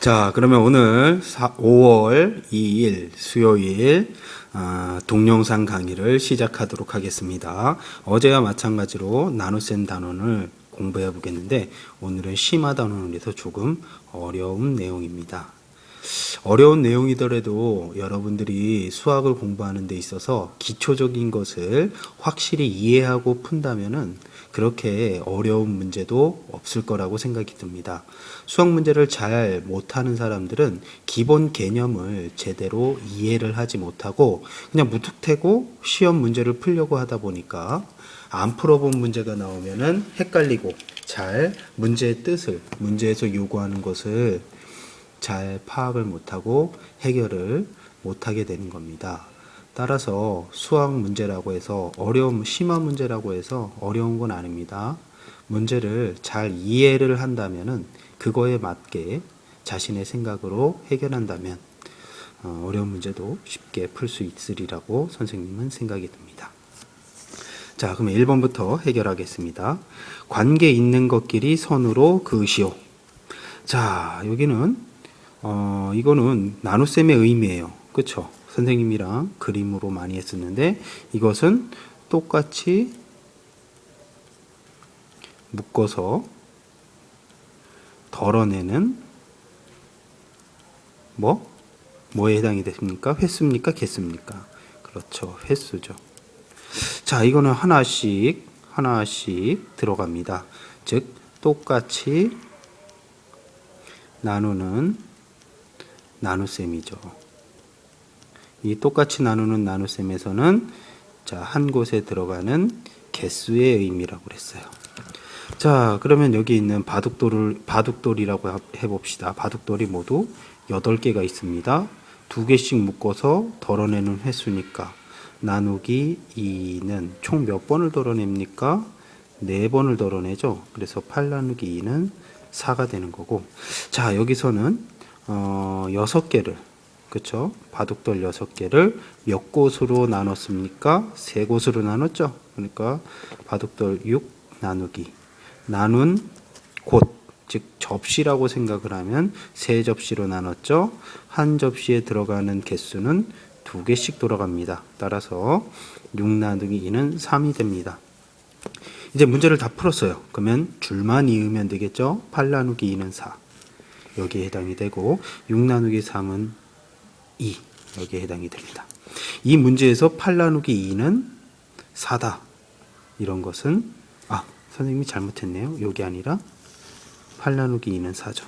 자, 그러면 오늘 5월 2일 수요일 동영상 강의를 시작하도록 하겠습니다. 어제와 마찬가지로 나눗셈 단원을 공부해 보겠는데 오늘은 심화 단원에서 조금 어려운 내용입니다. 어려운 내용이더라도 여러분들이 수학을 공부하는 데 있어서 기초적인 것을 확실히 이해하고 푼다면은 그렇게 어려운 문제도 없을 거라고 생각이 듭니다. 수학 문제를 잘 못하는 사람들은 기본 개념을 제대로 이해를 하지 못하고 그냥 무턱대고 시험 문제를 풀려고 하다 보니까 안 풀어본 문제가 나오면은 헷갈리고 잘 문제의 뜻을, 문제에서 요구하는 것을 잘 파악을 못하고 해결을 못하게 되는 겁니다. 따라서 수학 문제라고 해서 심화 문제라고 해서 어려운 건 아닙니다. 문제를 잘 이해를 한다면은 그거에 맞게 자신의 생각으로 해결한다면 어려운 문제도 쉽게 풀 수 있으리라고 선생님은 생각이 듭니다. 자, 그러면 1번부터 해결하겠습니다. 관계 있는 것끼리 선으로 그으시오. 자, 여기는 이거는 나눗셈의 의미예요. 그쵸? 선생님이랑 그림으로 많이 했었는데 이것은 똑같이 묶어서 덜어내는 뭐에 해당이 됩니까? 횟수입니까? 개수입니까? 그렇죠. 횟수죠. 자, 이거는 하나씩 들어갑니다. 즉 똑같이 나누는 나눗셈이죠. 이 똑같이 나누는 나눗셈에서는 자, 한 곳에 들어가는 개수의 의미라고 그랬어요. 자, 그러면 여기 있는 바둑돌이라고 해봅시다. 바둑돌이 모두 8개가 있습니다. 2개씩 묶어서 덜어내는 횟수니까 나누기 2는 총 몇 번을 덜어냅니까? 4번을 덜어내죠. 그래서 8 나누기 2는 4가 되는 거고, 자, 여기서는 6개를, 그쵸? 바둑돌 6개를 몇 곳으로 나눴습니까? 3곳으로 나눴죠. 그러니까 바둑돌 6 나누기 나눈 곳, 즉 접시라고 생각을 하면 3접시로 나눴죠. 한 접시에 들어가는 개수는 2개씩 돌아갑니다. 따라서 6 나누기 2는 3이 됩니다. 이제 문제를 다 풀었어요. 그러면 줄만 이으면 되겠죠. 8 나누기 2는 4. 여기에 해당이 되고 6 나누기 3은 2. 여기에 해당이 됩니다. 이 문제에서 8 나누기 2는 4다. 이런 것은 선생님이 잘못했네요. 여기 아니라 8 나누기 2는 4죠.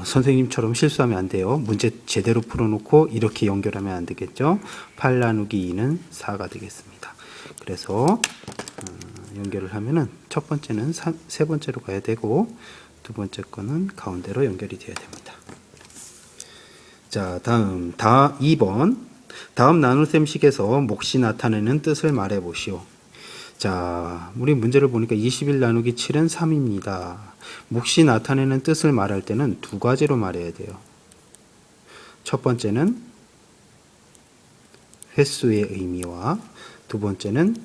선생님처럼 실수하면 안 돼요. 문제 제대로 풀어놓고 이렇게 연결하면 안 되겠죠. 8 나누기 2는 4가 되겠습니다. 그래서 연결을 하면은 첫 번째는 세 번째로 가야 되고 두 번째 거는 가운데로 연결이 되어야 됩니다. 자, 다음 2번. 다음 나눗셈식에서 몫이 나타내는 뜻을 말해 보시오. 자, 우리 문제를 보니까 21 나누기 7은 3입니다. 몫이 나타내는 뜻을 말할 때는 두 가지로 말해야 돼요. 첫 번째는 횟수의 의미와 두 번째는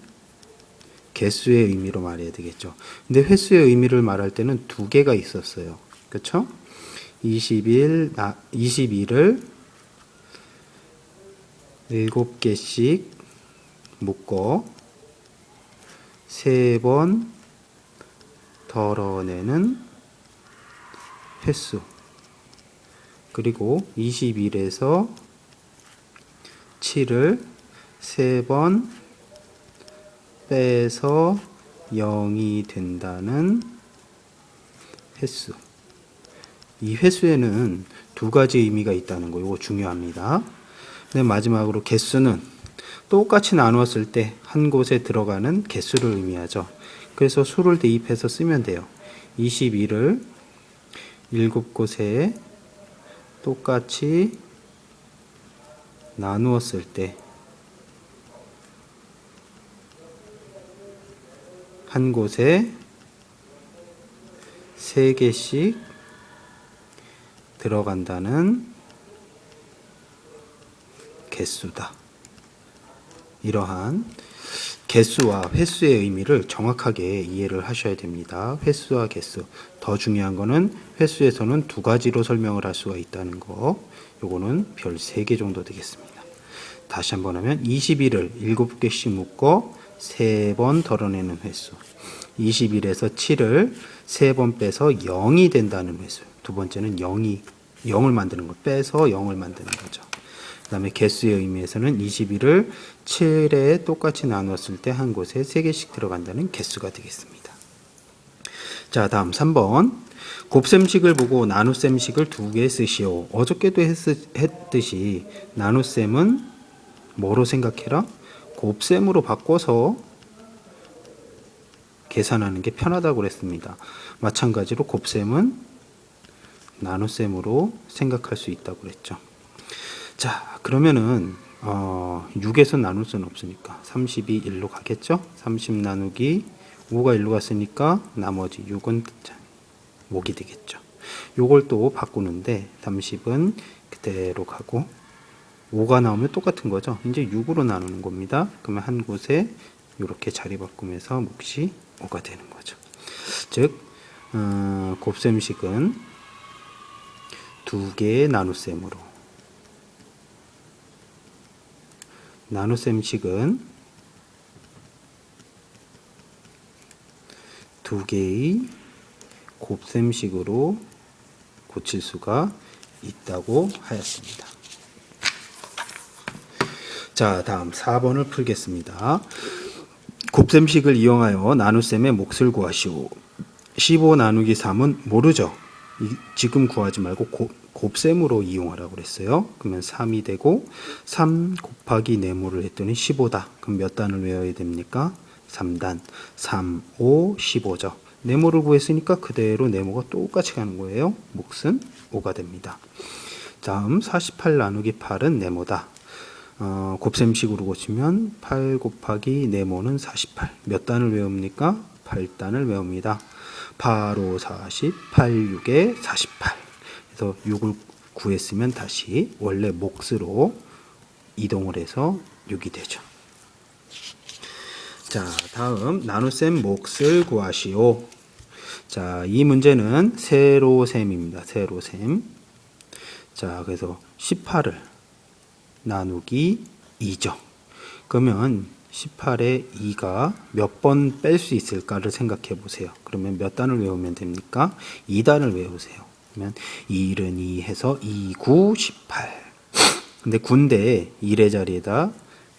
개수의 의미로 말해야 되겠죠. 근데 횟수의 의미를 말할 때는 두 개가 있었어요. 그렇죠? 21을 7개씩 묶어 3번 덜어내는 횟수, 그리고 21에서 7을 3번 빼서 0이 된다는 횟수. 이 횟수에는 두 가지 의미가 있다는 거, 이거 중요합니다. 근데 마지막으로 개수는 똑같이 나누었을 때 한 곳에 들어가는 개수를 의미하죠. 그래서 수를 대입해서 쓰면 돼요. 21을 7곳에 똑같이 나누었을 때 한 곳에 3개씩 들어간다는 개수다. 이러한 개수와 횟수의 의미를 정확하게 이해를 하셔야 됩니다. 횟수와 개수 더 중요한 거는 횟수에서는 두 가지로 설명을 할 수가 있다는 거. 요거는 별 3개 정도 되겠습니다. 다시 한번 하면 21을 7개씩 묶어 3번 덜어내는 횟수. 21에서 7을 3번 빼서 0이 된다는 횟수. 두 번째는 0을 만드는 거. 빼서 0을 만드는 거죠. 그 다음에 개수의 의미에서는 21을 7에 똑같이 나눴을 때 한 곳에 3개씩 들어간다는 개수가 되겠습니다. 자, 다음 3번. 곱셈식을 보고 나눗셈식을 2개 쓰시오. 어저께도 했듯이 나눗셈은 뭐로 생각해라? 곱셈으로 바꿔서 계산하는 게 편하다고 그랬습니다. 마찬가지로 곱셈은 나눗셈으로 생각할 수 있다고 그랬죠. 자, 그러면은 6에서 나눌 수는 없으니까 30이 1로 가겠죠? 30 나누기 5가 1로 갔으니까 나머지 6은 목이 되겠죠. 요걸 또 바꾸는데 30은 그대로 가고 5가 나오면 똑같은 거죠. 이제 6으로 나누는 겁니다. 그러면 한 곳에 이렇게 자리 바꾸면서 몫이 5가 되는 거죠. 즉 곱셈식은 2개의 나눗셈으로, 나눗셈식은 2개의 곱셈식으로 고칠 수가 있다고 하였습니다. 자, 다음 4번을 풀겠습니다. 곱셈식을 이용하여 나눗셈의 몫을 구하시오. 15 나누기 3은 모르죠. 지금 구하지 말고 곱셈으로 이용하라고 그랬어요. 그러면 3이 되고 3 곱하기 네모를 했더니 15다. 그럼 몇 단을 외워야 됩니까? 3단. 3, 5, 15죠. 네모를 구했으니까 그대로 네모가 똑같이 가는 거예요. 몫은 5가 됩니다. 다음 48 나누기 8은 네모다. 곱셈식으로 고치면 8 곱하기 네모는 48. 몇 단을 외웁니까? 8단을 외웁니다. 8, 5, 40, 8, 6에 48. 그래서 6을 구했으면 다시 원래 몫으로 이동을 해서 6이 되죠. 자, 다음 나눗셈 몫을 구하시오. 자, 이 문제는 세로셈입니다. 세로셈. 자, 그래서 18을 나누기 2죠. 그러면 18에 2가 몇 번 뺄 수 있을까를 생각해 보세요. 그러면 몇 단을 외우면 됩니까? 2단을 외우세요. 그러면 2는 2 해서 2, 9, 18. 근데 9인데 1의 자리에다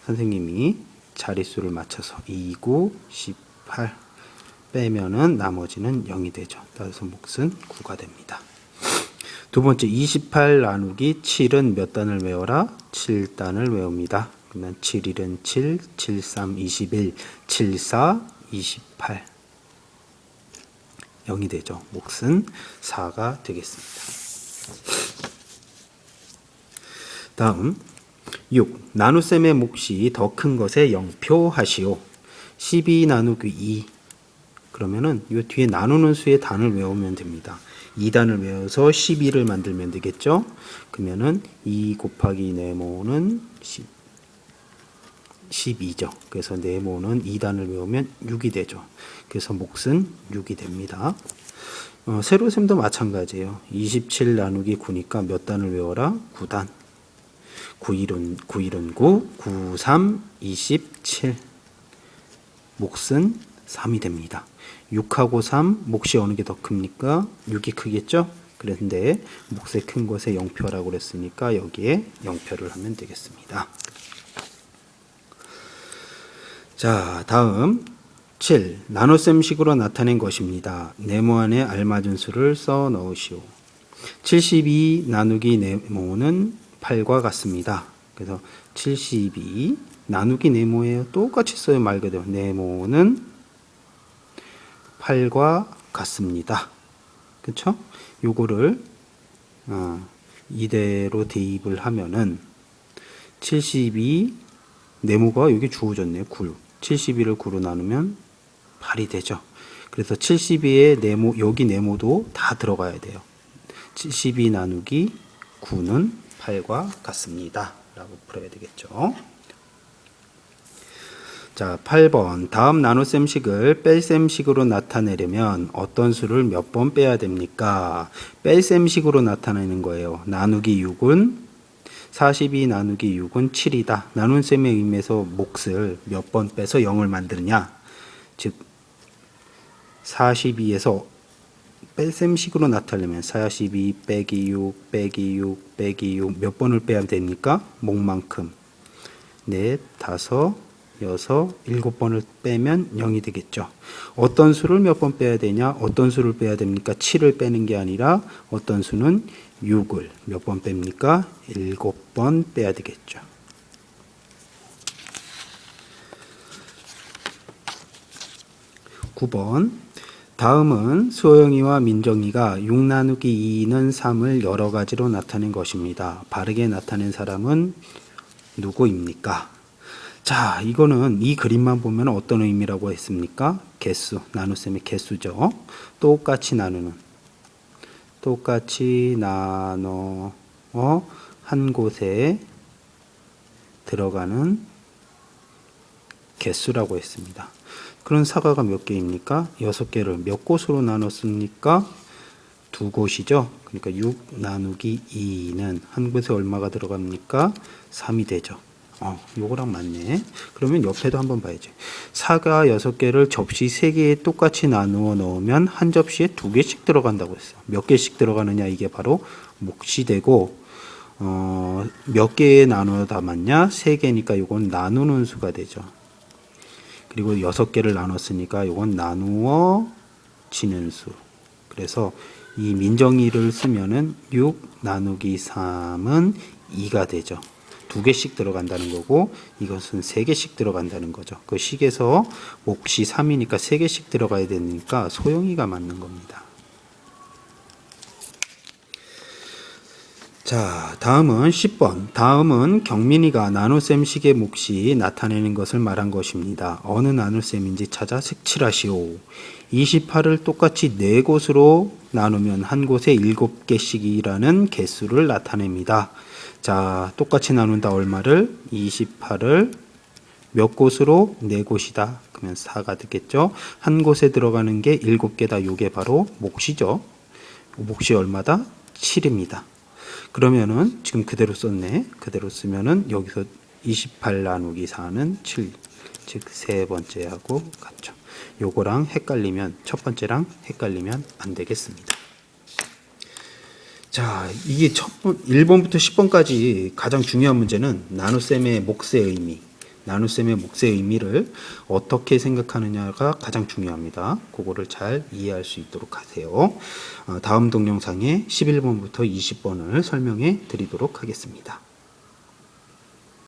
선생님이 자릿수를 맞춰서 2, 9, 18 빼면은 나머지는 0이 되죠. 따라서 몫은 9가 됩니다. 두 번째 28 나누기 7은 몇 단을 외워라? 7단을 외웁니다. 그러면 7, 1은 7, 7, 3, 21, 7, 4, 28 0이 되죠. 몫은 4가 되겠습니다. 다음 6. 나눗셈의 몫이 더 큰 것에 0표 하시오. 12 나누기 2. 그러면은 이 뒤에 나누는 수의 단을 외우면 됩니다. 2단을 외워서 12를 만들면 되겠죠. 그러면은 2 곱하기 네모는 12죠. 그래서 네모는 2단을 외우면 6이 되죠. 그래서 몫은 6이 됩니다. 세로셈도 마찬가지예요. 27 나누기 9니까 몇 단을 외워라? 9단. 9, 1은 9, 9, 3, 27. 몫은 3이 됩니다. 6하고 3, 몫이 어느 게 더 큽니까? 6이 크겠죠? 그런데 몫의 큰 것에 0표라고 그랬으니까 여기에 0표를 하면 되겠습니다. 자, 다음 7. 나눗셈식으로 나타낸 것입니다. 네모 안에 알맞은 수를 써 넣으시오. 72 나누기 네모는 8과 같습니다. 그래서 72 나누기 네모예요. 똑같이 써요. 말 그대로 네모는 8과 같습니다. 그렇죠? 요거를 이대로 대입을 하면은 72 네모가 여기 주어졌네요. 9. 72를 9로 나누면 8이 되죠. 그래서 72의 네모, 여기 네모도 다 들어가야 돼요. 72 나누기 9는 8과 같습니다. 라고 풀어야 되겠죠. 자, 8번. 다음 나눗셈식을 뺄셈식으로 나타내려면 어떤 수를 몇 번 빼야 됩니까? 뺄셈식으로 나타내는 거예요. 나누기 6은 42 나누기 6은 7이다. 나눗셈의 의미에서 몫을 몇 번 빼서 0을 만드느냐? 즉 42에서 뺄셈식으로 나타내면 42 빼기 6 빼기 6 빼기 6 몇 번을 빼야 됩니까? 몫만큼. 넷, 다섯, 여섯, 일곱 번을 빼면 0이 되겠죠. 어떤 수를 몇 번 빼야 되냐? 어떤 수를 빼야 됩니까? 7을 빼는 게 아니라 어떤 수는 6을 몇 번 뺍니까? 7번 빼야 되겠죠. (9번) 다음은 소영이와 민정이가 6 나누기 2는 3을 여러 가지로 나타낸 것입니다. 바르게 나타낸 사람은 누구입니까? 자, 이거는 이 그림만 보면 어떤 의미라고 했습니까? 개수, 나눗셈의 개수죠. 똑같이 나누는, 똑같이 나눠 한 곳에 들어가는 개수라고 했습니다. 그런 사과가 몇 개입니까? 6개를 몇 곳으로 나눴습니까? 2곳이죠. 그러니까 6 나누기 2는 한 곳에 얼마가 들어갑니까? 3이 되죠. 요거랑 맞네. 그러면 옆에도 한번 봐야죠. 사과 6개를 접시 3개에 똑같이 나누어 넣으면 한 접시에 2개씩 들어간다고 했어요. 몇 개씩 들어가느냐, 이게 바로 몫이 되고, 몇 개에 나누어 담았냐? 3개니까 요건 나누는 수가 되죠. 그리고 6개를 나눴으니까 요건 나누어 지는 수. 그래서 이 민정이를 쓰면은 6 나누기 3은 2가 되죠. 2개씩 들어간다는 거고, 이것은 3개씩 들어간다는 거죠. 그 식에서 몫이 3이니까 3개씩 들어가야 되니까 소영이가 맞는 겁니다. 자, 다음은 10번. 다음은 경민이가 나눗셈식의 몫이 나타내는 것을 말한 것입니다. 어느 나눗셈인지 찾아 색칠하시오. 28을 똑같이 4곳으로 나누면 한 곳에 7개씩이라는 개수를 나타냅니다. 자, 똑같이 나눈다 얼마를? 28을 몇 곳으로? 4곳이다. 그러면 4가 되겠죠. 한 곳에 들어가는 게 7개다. 요게 바로 몫이죠. 몫이 얼마다? 7입니다. 그러면은 지금 그대로 썼네. 그대로 쓰면은 여기서 28 나누기 4는 7. 즉 세 번째하고 같죠. 요거랑 헷갈리면, 첫 번째랑 헷갈리면 안 되겠습니다. 자, 이게 1번부터 10번까지 가장 중요한 문제는 나눗셈의 몫의 의미, 나눗셈의 몫의 의미를 어떻게 생각하느냐가 가장 중요합니다. 그거를 잘 이해할 수 있도록 하세요. 다음 동영상에 11번부터 20번을 설명해 드리도록 하겠습니다.